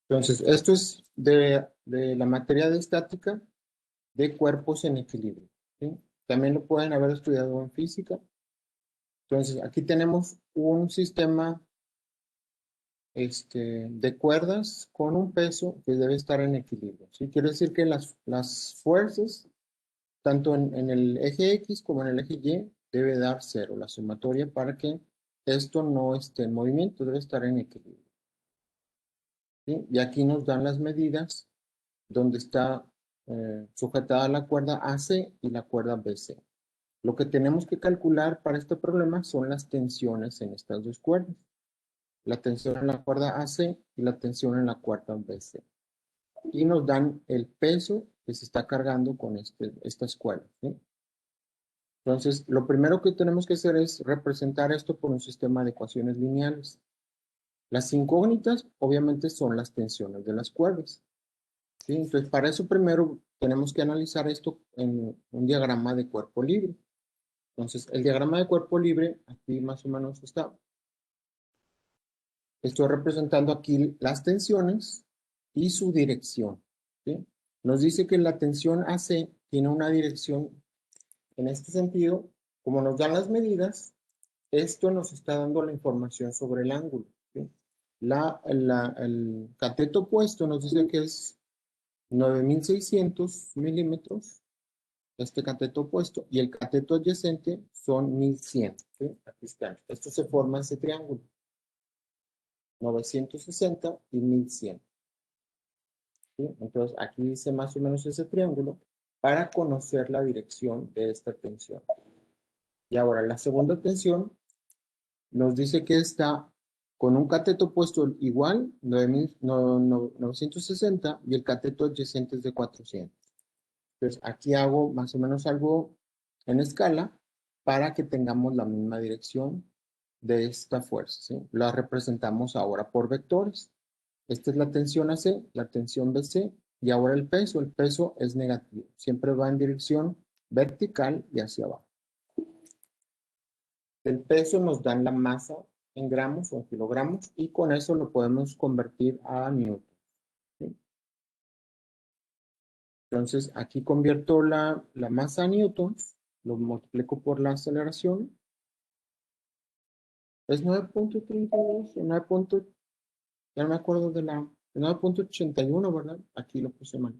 Entonces, esto es de la materia de estática de cuerpos en equilibrio, ¿sí? También lo pueden haber estudiado en física. Entonces, aquí tenemos un sistema de cuerdas con un peso que debe estar en equilibrio, ¿sí? Quiere decir que las fuerzas, tanto en el eje X como en el eje Y, debe dar cero, la sumatoria, para que esto no esté en movimiento, debe estar en equilibrio, ¿sí? Y aquí nos dan las medidas donde está sujetada la cuerda AC y la cuerda BC. Lo que tenemos que calcular para este problema son las tensiones en estas dos cuerdas. La tensión en la cuerda AC y la tensión en la cuerda BC. Y nos dan el peso que se está cargando con estas cuerdas, ¿sí? Entonces, lo primero que tenemos que hacer es representar esto por un sistema de ecuaciones lineales. Las incógnitas, obviamente, son las tensiones de las cuerdas, ¿sí? Entonces, para eso primero tenemos que analizar esto en un diagrama de cuerpo libre. Entonces, el diagrama de cuerpo libre, aquí más o menos está. Estoy representando aquí las tensiones y su dirección, ¿sí? Nos dice que la tensión AC tiene una dirección en este sentido. Como nos dan las medidas, esto nos está dando la información sobre el ángulo, ¿sí? El cateto opuesto nos dice que es 9600 milímetros, este cateto opuesto, y el cateto adyacente son 1100, ¿sí? Aquí están. Esto se forma ese triángulo, 960 y 1100, ¿sí? Entonces, aquí dice más o menos ese triángulo para conocer la dirección de esta tensión. Y ahora, la segunda tensión nos dice que está con un cateto opuesto igual, 960, y el cateto adyacente es de 400. Entonces, aquí hago más o menos algo en escala para que tengamos la misma dirección de esta fuerza, ¿sí? La representamos ahora por vectores. Esta es la tensión AC, la tensión BC, y ahora el peso. El peso es negativo, siempre va en dirección vertical y hacia abajo. El peso nos dan la masa en gramos o en kilogramos, y con eso lo podemos convertir a newton, ¿sí? Entonces, aquí convierto la masa a newtons, lo multiplico por la aceleración. Es 9.32 o 9. Ya no me acuerdo de 9.81, ¿verdad? Aquí lo puse mal.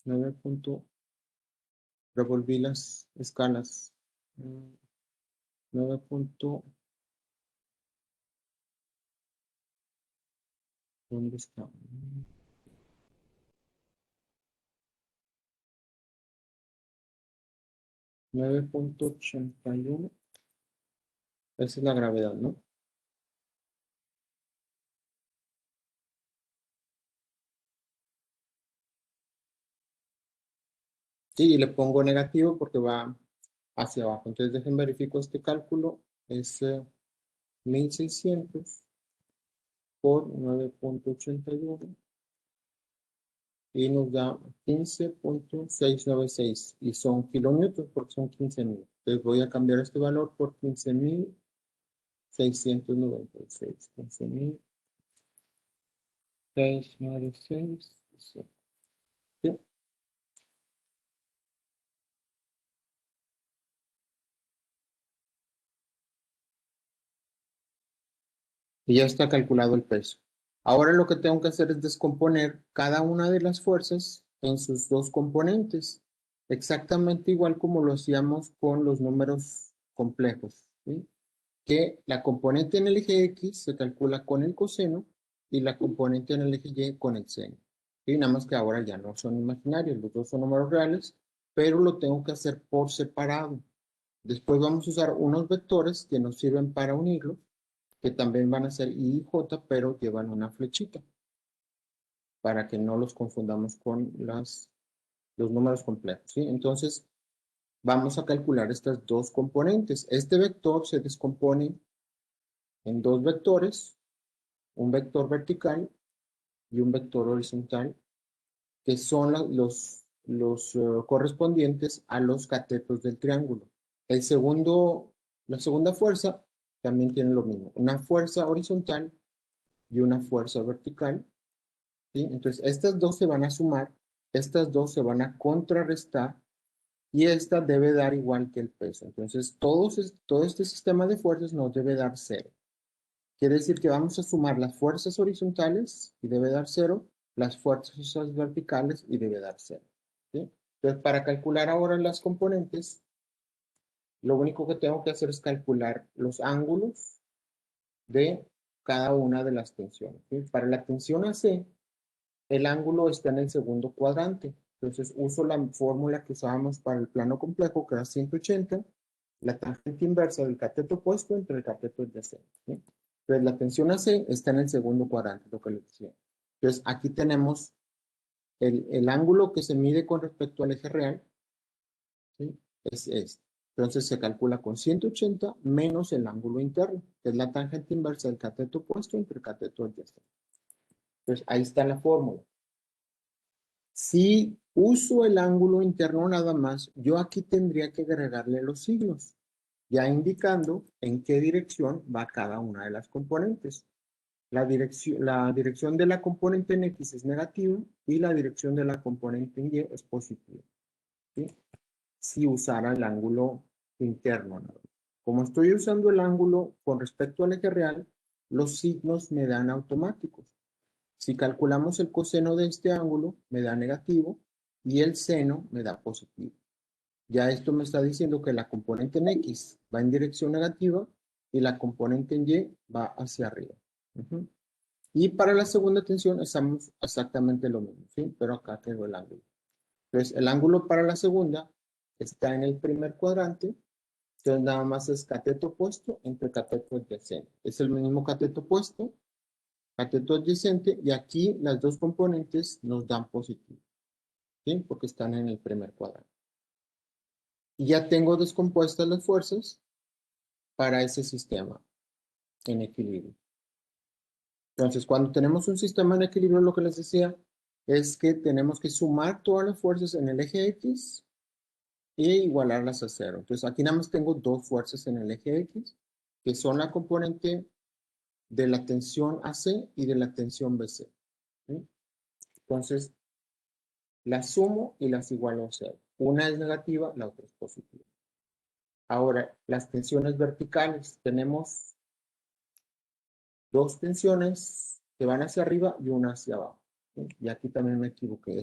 9. Revolví las escalas. 9. ¿Dónde está? 9.81. Esa es la gravedad, ¿no? Sí, y le pongo negativo porque va hacia abajo. Entonces, dejen verifico este cálculo. Es 1600 por 9.81 y nos da 15.696 y son kilonewtons porque son 15.000. Entonces voy a cambiar este valor por 15.696. 15.696. Sí. Y ya está calculado el peso. Ahora lo que tengo que hacer es descomponer cada una de las fuerzas en sus dos componentes, exactamente igual como lo hacíamos con los números complejos, ¿sí? Que la componente en el eje X se calcula con el coseno y la componente en el eje Y con el seno. Y nada más que ahora ya no son imaginarios, los dos son números reales, pero lo tengo que hacer por separado. Después vamos a usar unos vectores que nos sirven para unirlos, que también van a ser I y J, pero llevan una flechita para que no los confundamos con los números complejos, ¿sí? Entonces, vamos a calcular estas dos componentes. Este vector se descompone en dos vectores, un vector vertical y un vector horizontal, que son los correspondientes a los catetos del triángulo. La segunda fuerza también tiene lo mismo, una fuerza horizontal y una fuerza vertical, ¿sí? Entonces, estas dos se van a sumar, estas dos se van a contrarrestar y esta debe dar igual que el peso. Entonces, todo este sistema de fuerzas nos debe dar cero. Quiere decir que vamos a sumar las fuerzas horizontales y debe dar cero, las fuerzas verticales y debe dar cero, ¿sí? Entonces, para calcular ahora las componentes, lo único que tengo que hacer es calcular los ángulos de cada una de las tensiones, ¿sí? Para la tensión AC, el ángulo está en el segundo cuadrante. Entonces uso la fórmula que usábamos para el plano complejo, que era 180, la tangente inversa del cateto opuesto entre el cateto adyacente, ¿sí? Entonces la tensión AC está en el segundo cuadrante, lo que les decía. Entonces aquí tenemos el ángulo que se mide con respecto al eje real, ¿sí? Es este. Entonces se calcula con 180 menos el ángulo interno, que es la tangente inversa del cateto opuesto entre el cateto adyacente. Entonces ahí está la fórmula. Si uso el ángulo interno nada más, yo aquí tendría que agregarle los signos, ya indicando en qué dirección va cada una de las componentes. La dirección de la componente en X es negativa y la dirección de la componente en Y es positiva, ¿sí? Si usara el ángulo interno, ¿no? Como estoy usando el ángulo con respecto al eje real, los signos me dan automáticos. Si calculamos el coseno de este ángulo, me da negativo y el seno me da positivo. Ya esto me está diciendo que la componente en X va en dirección negativa y la componente en Y va hacia arriba. Y para la segunda tensión estamos exactamente lo mismo, ¿sí? Pero acá tengo el ángulo. Entonces, el ángulo para la segunda está en el primer cuadrante. Entonces, nada más es cateto opuesto entre cateto adyacente. Es el mismo cateto opuesto, cateto adyacente, y aquí las dos componentes nos dan positivo, ¿sí? Porque están en el primer cuadrante. Y ya tengo descompuestas las fuerzas para ese sistema en equilibrio. Entonces, cuando tenemos un sistema en equilibrio, lo que les decía es que tenemos que sumar todas las fuerzas en el eje X e igualarlas a cero. Entonces, aquí nada más tengo dos fuerzas en el eje X, que son la componente de la tensión AC y de la tensión BC, ¿sí? Entonces, las sumo y las igualo a cero. Una es negativa, la otra es positiva. Ahora, las tensiones verticales. Tenemos dos tensiones que van hacia arriba y una hacia abajo, ¿sí? Y aquí también me equivoqué.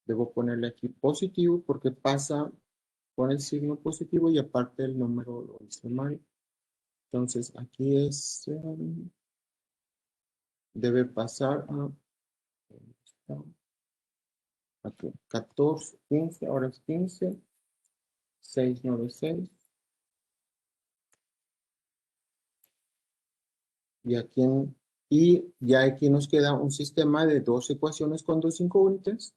Debo ponerle aquí positivo porque pasa con el signo positivo y aparte el número lo hice mal. Entonces aquí debe pasar aquí, 14, 15, ahora es 15, 696. Y ya aquí nos queda un sistema de dos ecuaciones con dos incógnitas,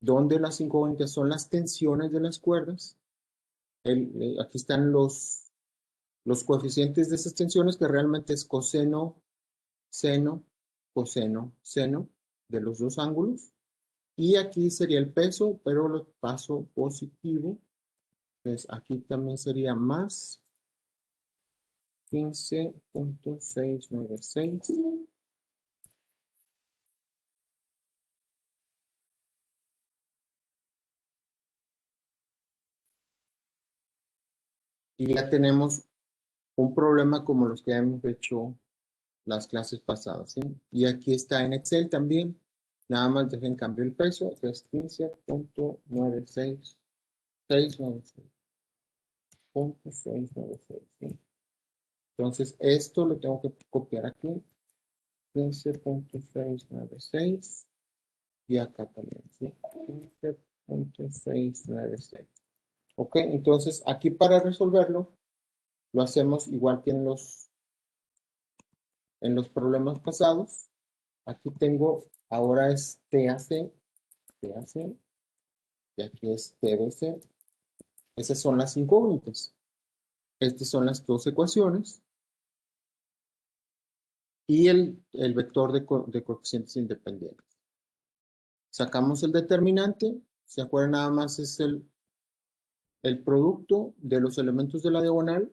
donde las incógnitas son las tensiones de las cuerdas. Aquí están los coeficientes de esas tensiones, que realmente es coseno, seno, coseno, seno de los dos ángulos. Y aquí sería el peso, pero lo paso positivo. Entonces aquí también sería más 15.696. Y ya tenemos un problema como los que hemos hecho las clases pasadas, ¿sí? Y aquí está en Excel también. Nada más dejen cambiar el peso, es 15.96696.696, ¿sí? Entonces, esto lo tengo que copiar aquí. 15.696 y acá también, ¿sí? 15.696. Ok, entonces aquí para resolverlo, lo hacemos igual que en los problemas pasados. Aquí tengo, ahora es TAC, y aquí es TBC. Esas son las incógnitas. Estas son las dos ecuaciones y el vector de coeficientes independientes. Sacamos el determinante. ¿Se acuerdan? Nada más es el producto de los elementos de la diagonal.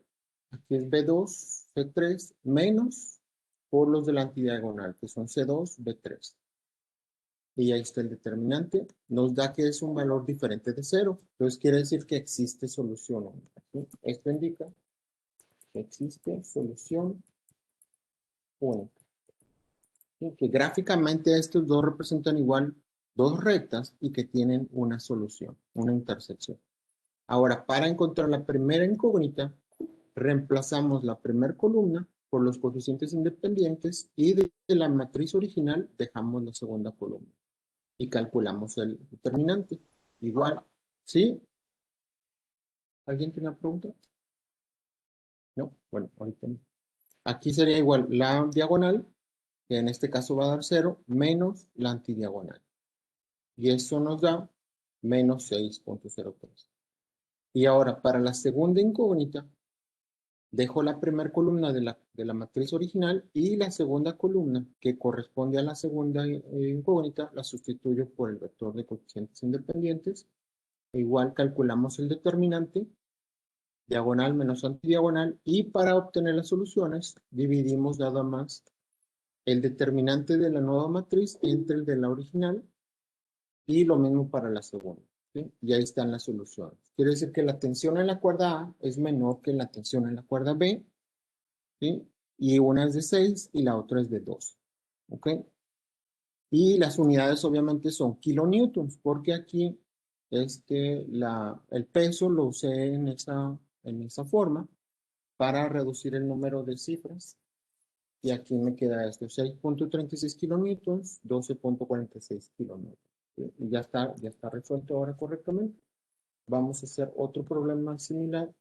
Aquí es B2, C3, menos por los de la antidiagonal, que son C2, B3. Y ahí está el determinante. Nos da que es un valor diferente de 0. Entonces quiere decir que existe solución. ¿Sí? Esto indica que existe solución única. ¿Sí? Que gráficamente estos dos representan igual dos rectas y que tienen una solución, una intersección. Ahora, para encontrar la primera incógnita, reemplazamos la primera columna por los coeficientes independientes y de la matriz original dejamos la segunda columna y calculamos el determinante. Igual, ¿sí? ¿Alguien tiene una pregunta? No, bueno, ahorita no. Aquí sería igual la diagonal, que en este caso va a dar 0, menos la antidiagonal. Y eso nos da menos 6.03. Y ahora, para la segunda incógnita, dejo la primera columna de la matriz original y la segunda columna, que corresponde a la segunda incógnita, la sustituyo por el vector de coeficientes independientes. Igual calculamos el determinante, diagonal menos antidiagonal, y para obtener las soluciones, dividimos nada más el determinante de la nueva matriz entre el de la original, y lo mismo para la segunda. ¿Sí? Y ahí están las soluciones. Quiere decir que la tensión en la cuerda A es menor que la tensión en la cuerda B, ¿sí? Y una es de 6 y la otra es de 2. ¿Ok? Y las unidades obviamente son kilonewtons, porque aquí el peso lo usé en esa forma para reducir el número de cifras. Y aquí me queda esto, 6.36 kilonewtons, 12.46 kilonewtons. ¿Sí? Y ya está resuelto ahora correctamente. Vamos a hacer otro problema similar